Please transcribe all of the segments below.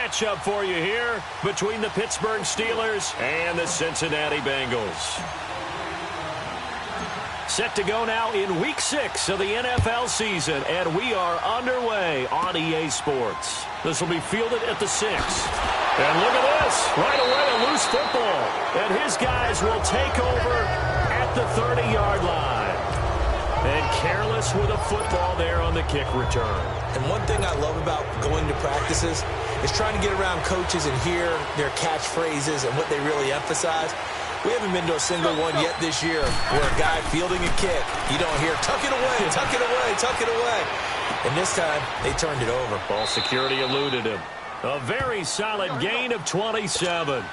matchup for you here between the Pittsburgh Steelers and the Cincinnati Bengals. Set to go now in Week 6 of the NFL season, and we are underway on EA Sports. This will be fielded at the 6. And look at this. Right away, a loose football. And his guys will take over at the 30-yard line. And careless with a football there on the kick return. And one thing I love about going to practices is trying to get around coaches and hear their catchphrases and what they really emphasize. We haven't been to a single one yet this year where a guy fielding a kick, you don't hear, tuck it away, tuck it away, tuck it away. And this time, they turned it over. Ball security eluded him. A very solid gain of 27.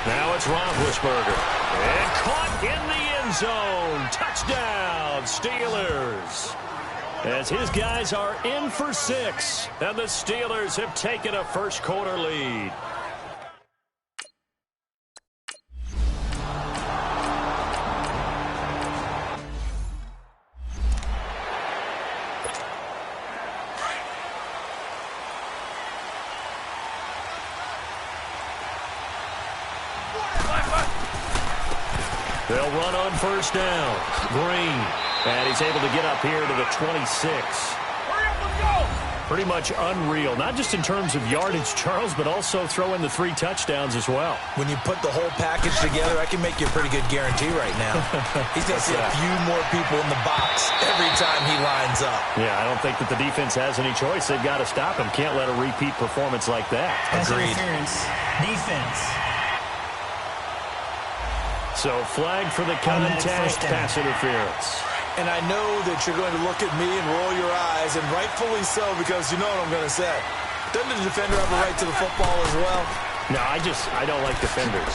Now it's Roethlisberger. And caught in the end zone. Touchdown, Steelers. As his guys are in for 6. And the Steelers have taken a first-quarter lead. They'll run on first down. Green. And he's able to get up here to the 26. Hurry up, let's go! Pretty much unreal. Not just in terms of yardage, Charles, but also throw in the 3 touchdowns as well. When you put the whole package together, I can make you a pretty good guarantee right now. He's going to see a few more people in the box every time he lines up. Yeah, I don't think that the defense has any choice. They've got to stop him. Can't let a repeat performance like that. Agreed. Defense. So flag for the contact, pass interference. And I know that you're going to look at me and roll your eyes, and rightfully so, because you know what I'm going to say. Doesn't the defender have a right to the football as well? No, I don't like defenders.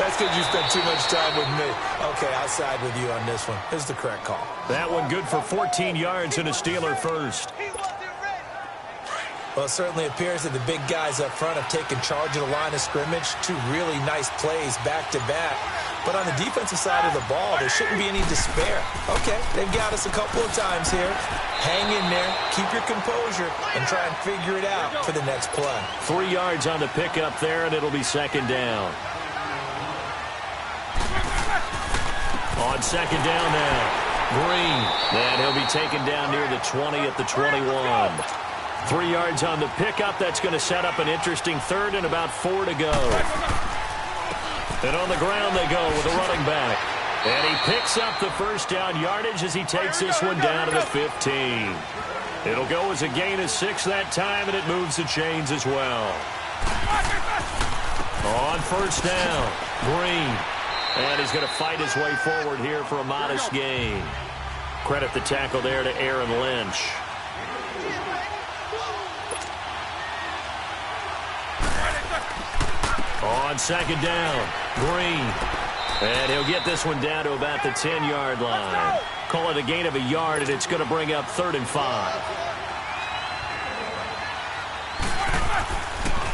That's because you spent too much time with me. Okay, I'll side with you on this one. This is the correct call. That one good for 14 yards and a Steeler first. Well, it certainly appears that the big guys up front have taken charge of the line of scrimmage. 2 really nice plays back-to-back. But on the defensive side of the ball, there shouldn't be any despair. Okay, they've got us a couple of times here. Hang in there, keep your composure, and try and figure it out for the next play. 3 yards on the pickup there, and it'll be second down. On second down now, Green. And he'll be taken down near the 20 at the 21. 3 yards on the pickup. That's going to set up an interesting third and about 4 to go. And on the ground they go with a running back. And he picks up the first down yardage as he takes this one down to the 15. It'll go as a gain of 6 that time, and it moves the chains as well. On first down, Green. And he's going to fight his way forward here for a modest gain. Credit the tackle there to Aaron Lynch. On second down, Green. And he'll get this one down to about the 10-yard line. Call it a gain of a yard, and it's going to bring up 3rd and 5.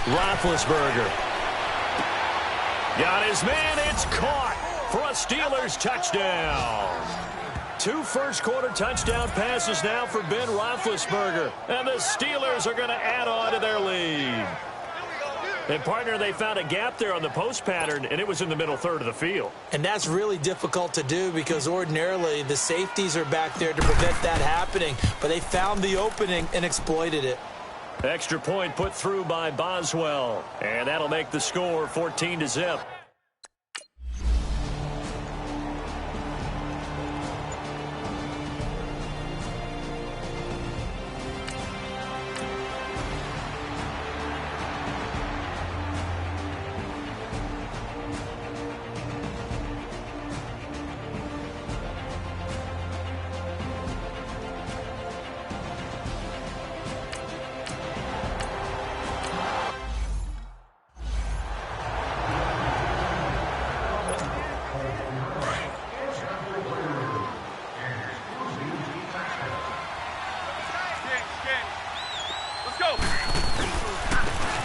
Roethlisberger. Got his man. It's caught for a Steelers touchdown. 2 first-quarter touchdown passes now for Ben Roethlisberger. And the Steelers are going to add on to their lead. And, partner, they found a gap there on the post pattern, and it was in the middle third of the field. And that's really difficult to do because ordinarily the safeties are back there to prevent that happening. But they found the opening and exploited it. Extra point put through by Boswell. And that'll make the score 14-0.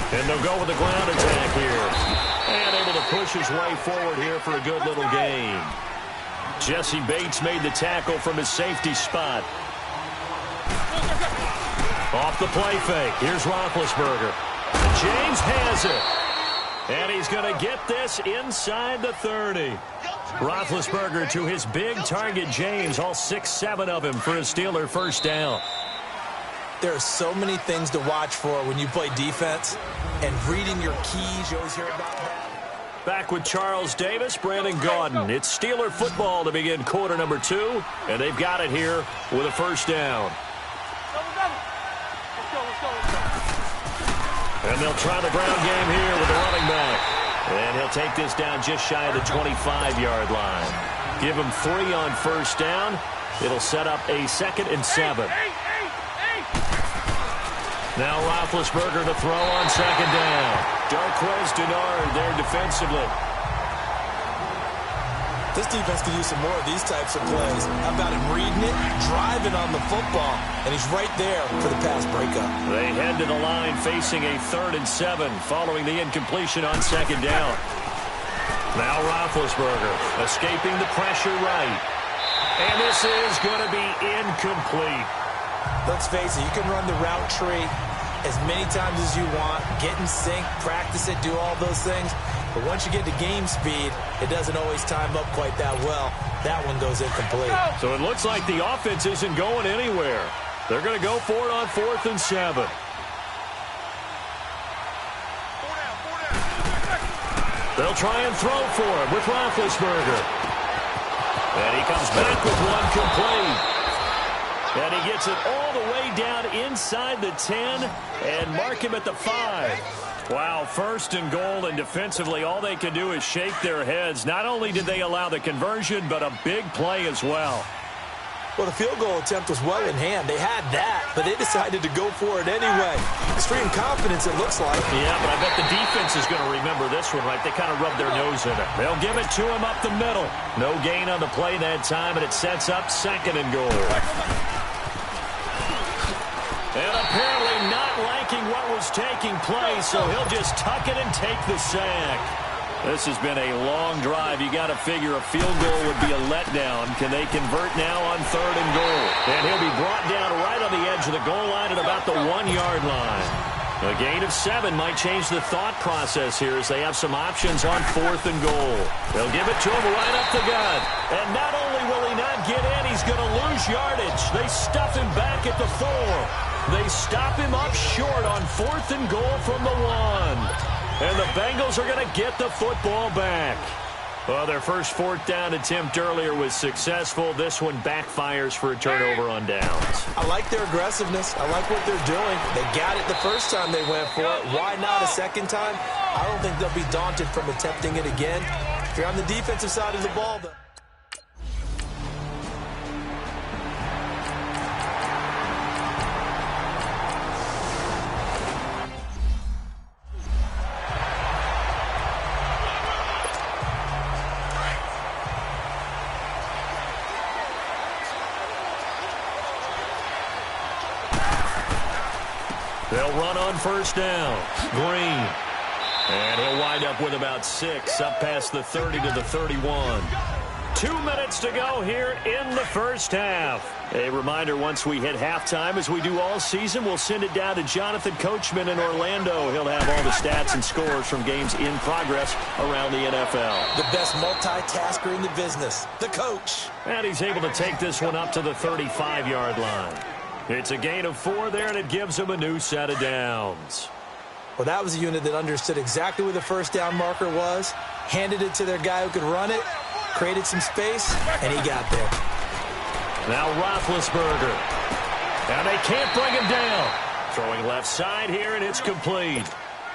And they'll go with the ground attack here. And able to push his way forward here for a good little gain. Jesse Bates made the tackle from his safety spot. Off the play fake. Here's Roethlisberger. James has it. And he's going to get this inside the 30. Roethlisberger to his big target, James. All 6-7 of him for a Steeler first down. There are so many things to watch for when you play defense. And reading your keys, you always hear about that. Back with Charles Davis, Brandon Gaudin. It's Steeler football to begin quarter number 2. And they've got it here with a first down. And they'll try the ground game here with the running back. And he'll take this down just shy of the 25-yard line. Give him 3 on first down. It'll set up a 2nd and 7. Now Roethlisberger to throw on 2nd down. Darqueze Dennard there defensively. This defense could use some more of these types of plays. How about him reading it, driving on the football, and he's right there for the pass breakup. They head to the line facing a 3rd and 7 following the incompletion on 2nd down. Now Roethlisberger escaping the pressure right. And this is going to be incomplete. Let's face it, you can run the route tree as many times as you want, get in sync, practice it, do all those things. But once you get to game speed, it doesn't always time up quite that well. That one goes incomplete. So it looks like the offense isn't going anywhere. They're going to go for it on 4th and 7. They'll try and throw for it with Roethlisberger. And he comes back with one complete. And he gets it all the way down inside the 10 and mark him at the 5. Wow, 1st and goal, and defensively all they can do is shake their heads. Not only did they allow the conversion, but a big play as well. Well, the field goal attempt was well in hand. They had that, but they decided to go for it anyway. Extreme confidence, it looks like. Yeah, but I bet the defense is going to remember this one, right? They kind of rubbed their nose in it. They'll give it to him up the middle. No gain on the play that time, and it sets up 2nd and goal. And apparently not liking what was taking place, so he'll just tuck it and take the sack. This has been a long drive. You got to figure a field goal would be a letdown. Can they convert now on 3rd and goal? And he'll be brought down right on the edge of the goal line at about the 1-yard line. A gain of 7 might change the thought process here as they have some options on 4th and goal. They'll give it to him right up the gut. And not only will he not get in, he's going to lose yardage. They stuff him back at the 4. They stop him up short on 4th and goal from the 1. And the Bengals are going to get the football back. Well, their first 4th down attempt earlier was successful. This one backfires for a turnover on downs. I like their aggressiveness. I like what they're doing. They got it the first time they went for it. Why not a second time? I don't think they'll be daunted from attempting it again. If you're on the defensive side of the ball, though. They'll run on first down. Green. And he'll wind up with about 6 up past the 30 to the 31. 2 minutes to go here in the first half. A reminder, once we hit halftime, as we do all season, we'll send it down to Jonathan Coachman in Orlando. He'll have all the stats and scores from games in progress around the NFL. The best multitasker in the business, the coach. And he's able to take this one up to the 35-yard line. It's a gain of 4 there, and it gives him a new set of downs. Well, that was a unit that understood exactly where the first down marker was, handed it to their guy who could run it, created some space, and he got there. Now Roethlisberger. And they can't bring him down. Throwing left side here, and it's complete.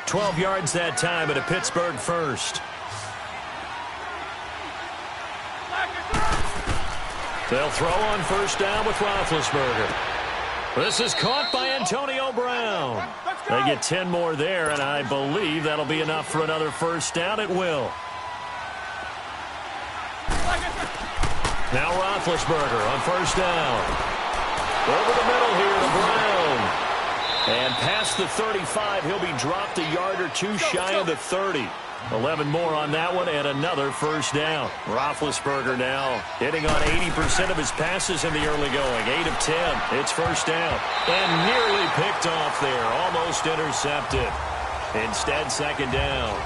12 yards that time at a Pittsburgh first. They'll throw on first down with Roethlisberger. This is caught by Antonio Brown. They get 10 more there, and I believe that'll be enough for another first down. It will. Now Roethlisberger on first down. Over the middle here to Brown. And past the 35, he'll be dropped a yard or two shy of the 30. 11 more on that one and another first down. Roethlisberger now hitting on 80% of his passes in the early going. 8 of 10. It's first down. And nearly picked off there. Almost intercepted. Instead, second down.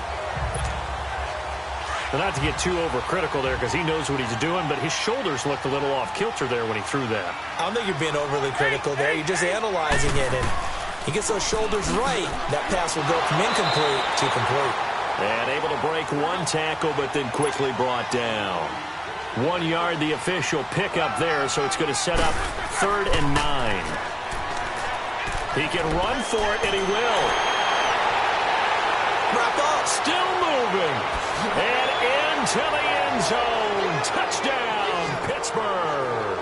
Well, not to get too overcritical there because he knows what he's doing, but his shoulders looked a little off kilter there when he threw that. I don't think you're being overly critical there. You're just analyzing it, and he gets those shoulders right. That pass will go from incomplete to complete. And able to break one tackle, but then quickly brought down. 1 yard, the official pickup there, so it's going to set up 3rd and 9. He can run for it, and he will. Wrap up. Still moving. And into the end zone. Touchdown, Pittsburgh.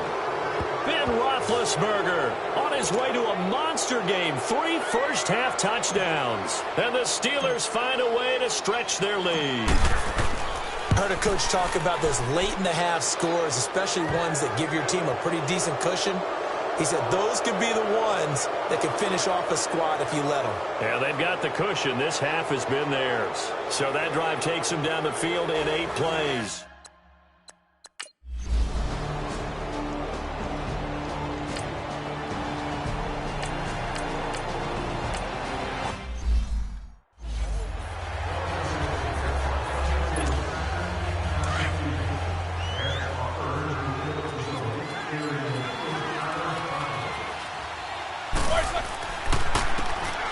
Ben Roethlisberger on his way to a monster game. 3 first-half touchdowns. And the Steelers find a way to stretch their lead. I heard a coach talk about those late-in-the-half scores, especially ones that give your team a pretty decent cushion. He said those could be the ones that could finish off a squad if you let them. Yeah, they've got the cushion. This half has been theirs. So that drive takes them down the field in 8 plays.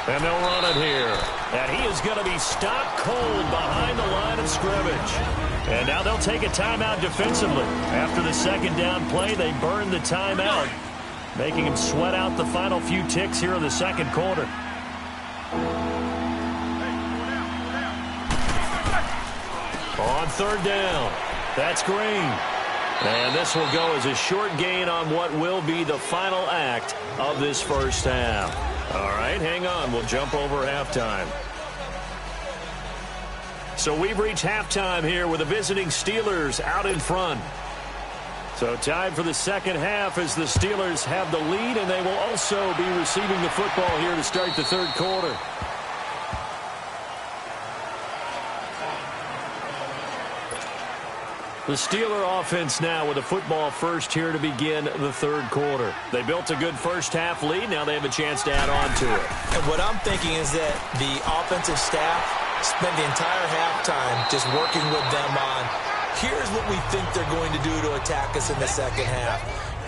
And they'll run it here. And he is going to be stopped cold behind the line of scrimmage. And now they'll take a timeout defensively. After the second down play, they burn the timeout, making him sweat out the final few ticks here in the second quarter. On 3rd down, that's Green. And this will go as a short gain on what will be the final act of this first half. All right, hang on. We'll jump over halftime. So we've reached halftime here with the visiting Steelers out in front. So time for the second half as the Steelers have the lead, and they will also be receiving the football here to start the third quarter. The Steeler offense now with the football first here to begin the third quarter. They built a good first-half lead. Now they have a chance to add on to it. And what I'm thinking is that the offensive staff spent the entire halftime just working with them on, here's what we think they're going to do to attack us in the second half.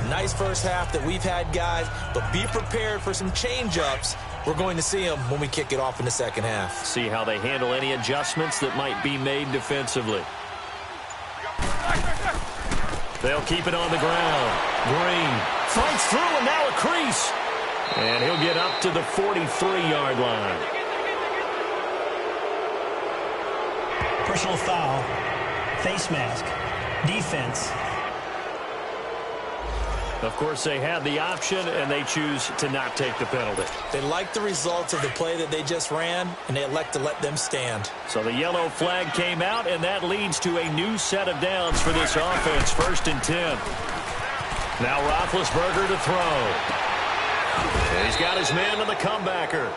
Nice first half that we've had, guys, but be prepared for some change-ups. We're going to see them when we kick it off in the second half. See how they handle any adjustments that might be made defensively. They'll keep it on the ground. Green fights through, and now a crease. And he'll get up to the 43-yard line. Personal foul, face mask, defense. Of course, they had the option, and they choose to not take the penalty. They like the results of the play that they just ran, and they elect to let them stand. So the yellow flag came out, and that leads to a new set of downs for this offense, 1st and 10. Now Roethlisberger to throw. He's got his man on the comebacker.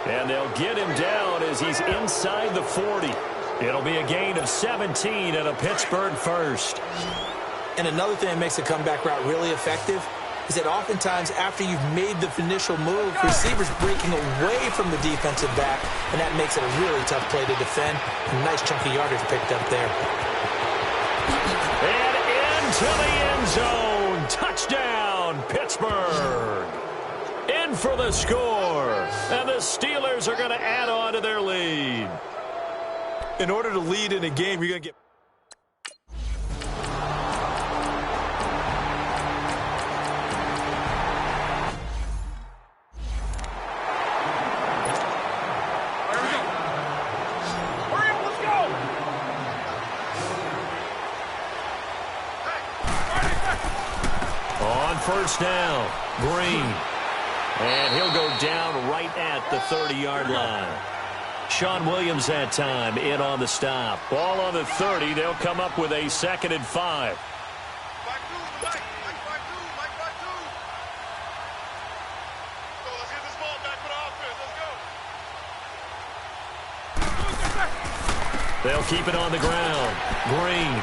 And they'll get him down as he's inside the 40. It'll be a gain of 17 and a Pittsburgh first. And another thing that makes the comeback route really effective is that oftentimes after you've made the initial move, receivers breaking away from the defensive back, and that makes it a really tough play to defend. A nice chunky yardage picked up there. And into the end zone. Touchdown, Pittsburgh. In for the score. And the Steelers are going to add on to their lead. In order to lead in a game, you're going to get... First down, Green. And he'll go down right at the 30-yard line. Sean Williams that time in on the stop. Ball on the 30. They'll come up with a 2nd and 5. They'll keep it on the ground. Green.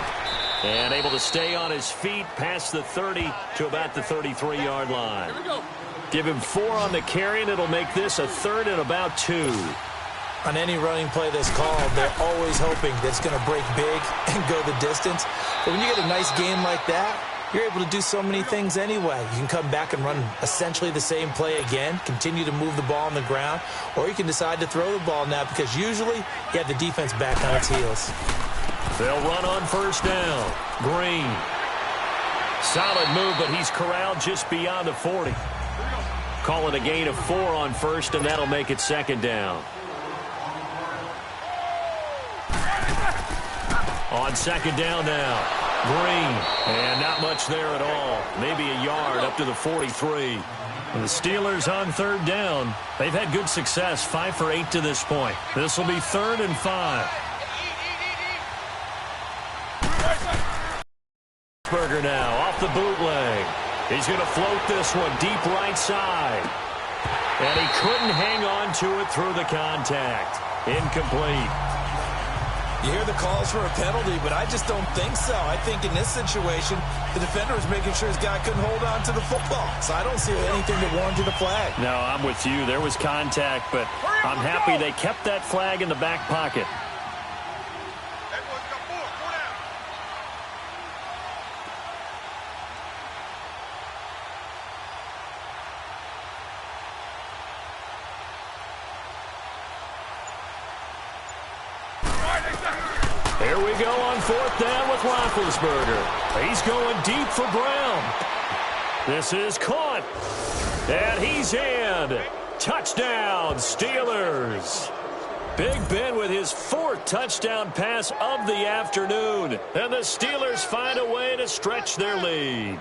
And able to stay on his feet past the 30 to about the 33-yard line. Give him 4 on the carry, and it'll make this a 3rd and about 2. On any running play that's called, they're always hoping that it's going to break big and go the distance. But when you get a nice game like that, you're able to do so many things anyway. You can come back and run essentially the same play again, continue to move the ball on the ground, or you can decide to throw the ball now because usually you have the defense back on its heels. They'll run on 1st down. Green. Solid move, but he's corralled just beyond the 40. Calling a gain of 4 on 1st, and that'll make it 2nd down. On 2nd down now. Green. And not much there at all. Maybe a yard up to the 43. And the Steelers on 3rd down. They've had good success, 5 for 8 to this point. This will be 3rd and 5. Pittsburgh now off the bootleg. He's going to float this one deep right side. And he couldn't hang on to it through the contact. Incomplete. You hear the calls for a penalty, but I just don't think so. I think in this situation, the defender was making sure his guy couldn't hold on to the football. So I don't see anything that warranted a flag. No, I'm with you. There was contact, but I'm happy they kept that flag in the back pocket. Here we go on 4th down with Roethlisberger. He's going deep for Brown. This is caught. And he's in. Touchdown, Steelers. Big Ben with his 4th touchdown pass of the afternoon. And the Steelers find a way to stretch their lead.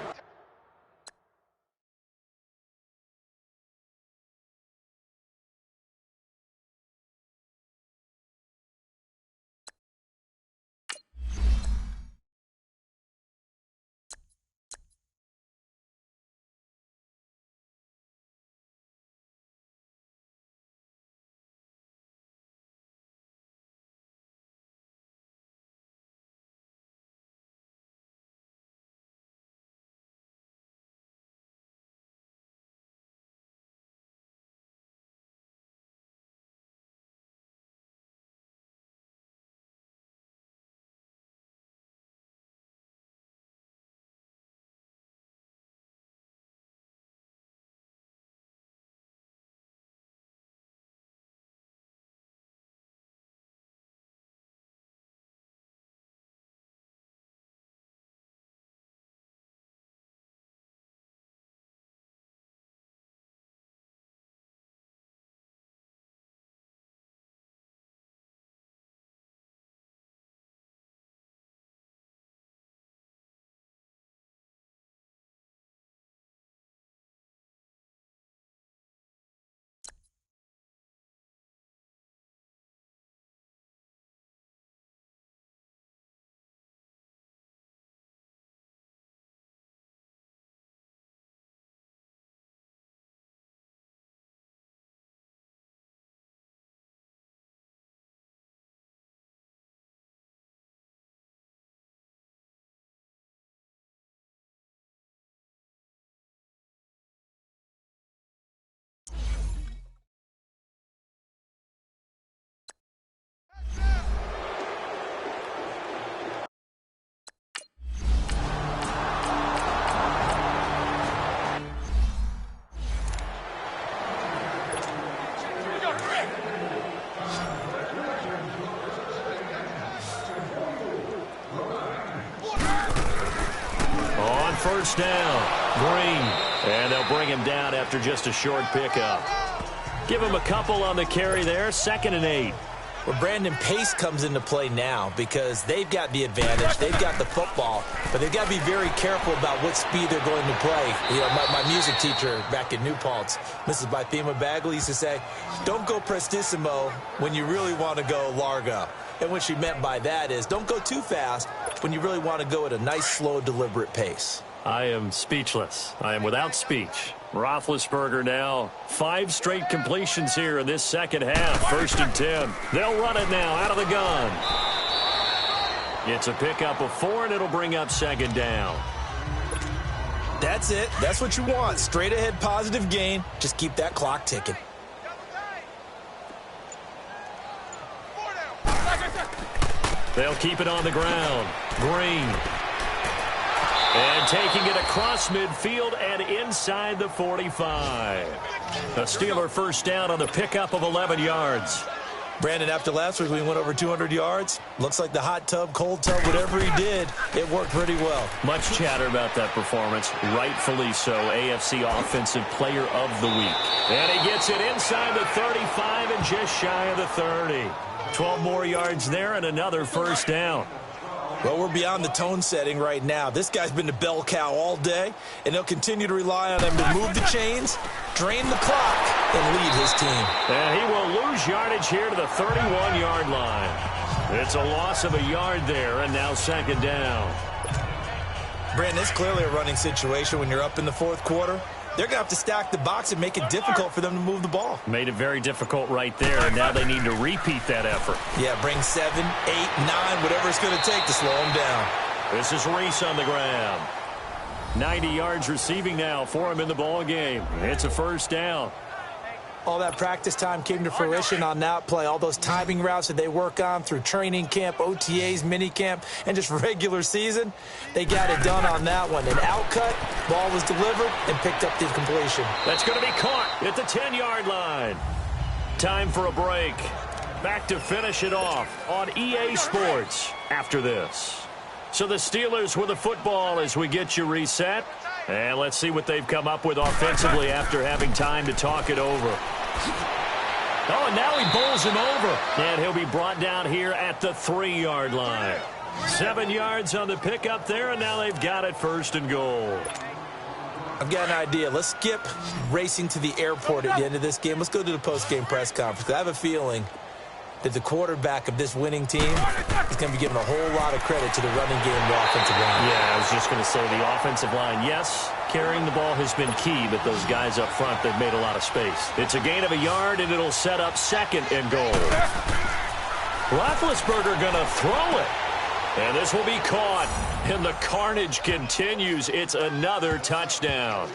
First down, Green. And they'll bring him down after just a short pickup. Give him a couple on the carry there, 2nd and 8. Well, Brandon, pace comes into play now because they've got the advantage. They've got the football, but they've got to be very careful about what speed they're going to play. You know, my music teacher back in New Paltz, Mrs. Bythema Bagley, used to say, don't go prestissimo when you really want to go largo. And what she meant by that is don't go too fast when you really want to go at a nice, slow, deliberate pace. I am speechless. I am without speech. Roethlisberger now, 5 straight completions here in this second half. 1st and 10. They'll run it now out of the gun. It's a pickup of 4, and it'll bring up second down. That's it. That's what you want. Straight ahead positive gain. Just keep that clock ticking. They'll keep it on the ground. Green. And taking it across midfield and inside the 45. A Steeler first down on the pickup of 11 yards. Brandon, after last week we went over 200 yards. Looks like the hot tub, cold tub, whatever he did, it worked pretty well. Much chatter about that performance. Rightfully so. AFC Offensive Player of the Week. And he gets it inside the 35 and just shy of the 30. 12 more yards there and another first down. Well, we're beyond the tone setting right now. This guy's been the bell cow all day, and they'll continue to rely on him to move the chains, drain the clock, and lead his team. And he will lose yardage here to the 31-yard line. It's a loss of a yard there, and now second down. Brandon, it's clearly a running situation when you're up in the fourth quarter. They're going to have to stack the box and make it difficult for them to move the ball. Made it very difficult right there, and now they need to repeat that effort. Yeah, bring 7, 8, 9, whatever it's going to take to slow them down. This is Reese on the ground. 90 yards receiving now for him in the ball game. It's a first down. All that practice time came to fruition on that play. All those timing routes that they work on through training camp, OTAs, minicamp, and just regular season, they got it done on that one. An outcut, ball was delivered, and picked up the completion. That's going to be caught at the 10-yard line. Time for a break. Back to finish it off on EA Sports after this. So the Steelers with the football as we get you reset. And let's see what they've come up with offensively after having time to talk it over. Oh, and now he bowls him over. And he'll be brought down here at the 3-yard line. 7 yards on the pickup there, and now they've got it first and goal. I've got an idea. Let's skip racing to the airport at the end of this game. Let's go to the post-game press conference. I have a feeling that the quarterback of this winning team is going to be given a whole lot of credit to the running game and the offensive line. Yeah, I was just going to say the offensive line, yes, carrying the ball has been key, but those guys up front, they've made a lot of space. It's a gain of a yard, and it'll set up second and goal. Roethlisberger going to throw it. And this will be caught, and the carnage continues. It's another touchdown.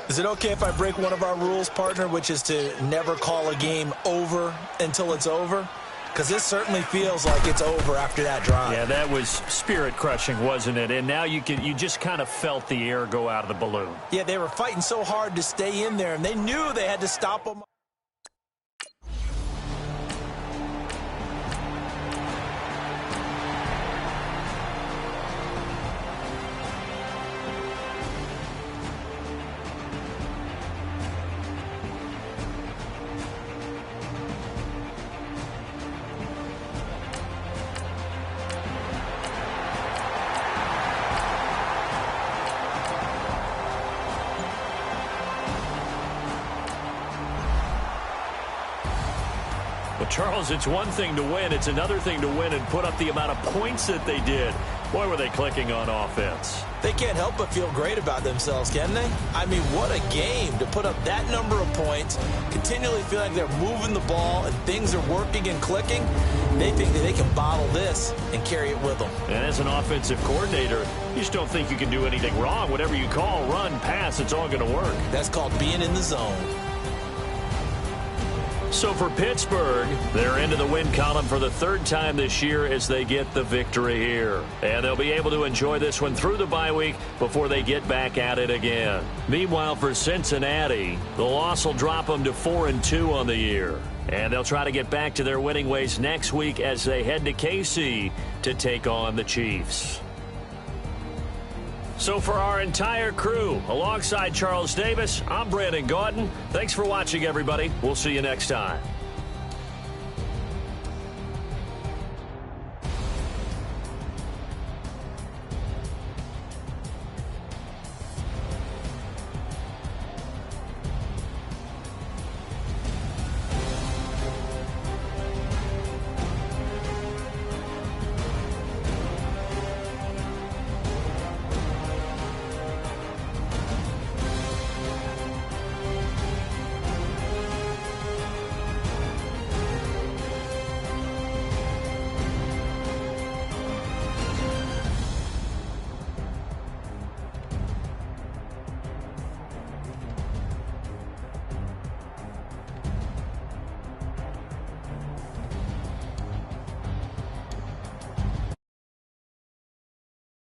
Is it okay if I break one of our rules, partner, which is to never call a game over until it's over? Because this certainly feels like it's over after that drive. Yeah, that was spirit-crushing, wasn't it? And now you just kind of felt the air go out of the balloon. Yeah, they were fighting so hard to stay in there, and they knew they had to stop them. Charles, it's one thing to win. It's another thing to win and put up the amount of points that they did. Boy, were they clicking on offense. They can't help but feel great about themselves, can they? I mean, what a game to put up that number of points, continually feel like they're moving the ball and things are working and clicking. They think that they can bottle this and carry it with them. And as an offensive coordinator, you just don't think you can do anything wrong. Whatever you call, run, pass, it's all going to work. That's called being in the zone. So for Pittsburgh, they're into the win column for the third time this year as they get the victory here. And they'll be able to enjoy this one through the bye week before they get back at it again. Meanwhile, for Cincinnati, the loss will drop them to 4-2 on the year. And they'll try to get back to their winning ways next week as they head to KC to take on the Chiefs. So for our entire crew, alongside Charles Davis, I'm Brandon Gautin. Thanks for watching, everybody. We'll see you next time.